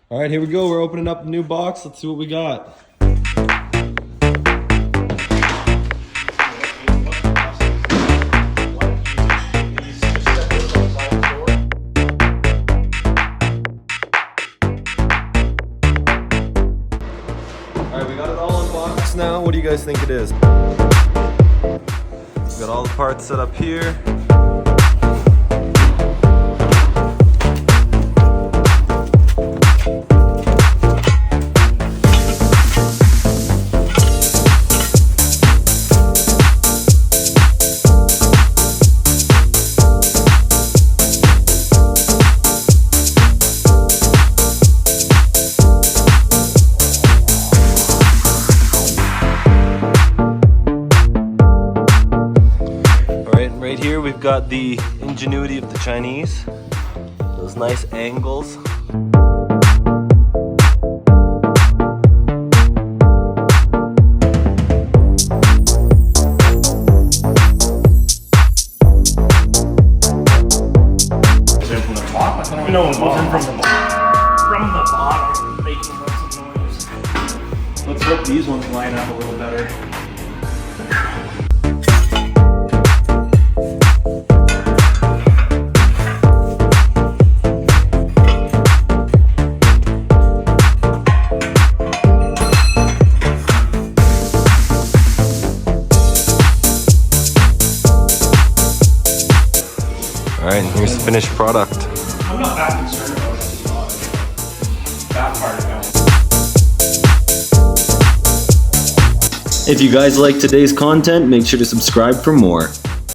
All right, here we go. We're opening up a new box. Let's see what we got. All right, we got it all unboxed now. What do you guys think it is? We got all the parts set up here. Right here we've got the ingenuity of the Chinese, those nice angles. No, it wasn't from the bottom, making lots of noise. Let's hope these ones line up a little better. All right, here's the finished product. I'm not that concerned about that part of it. If you guys like today's content, make sure to subscribe for more.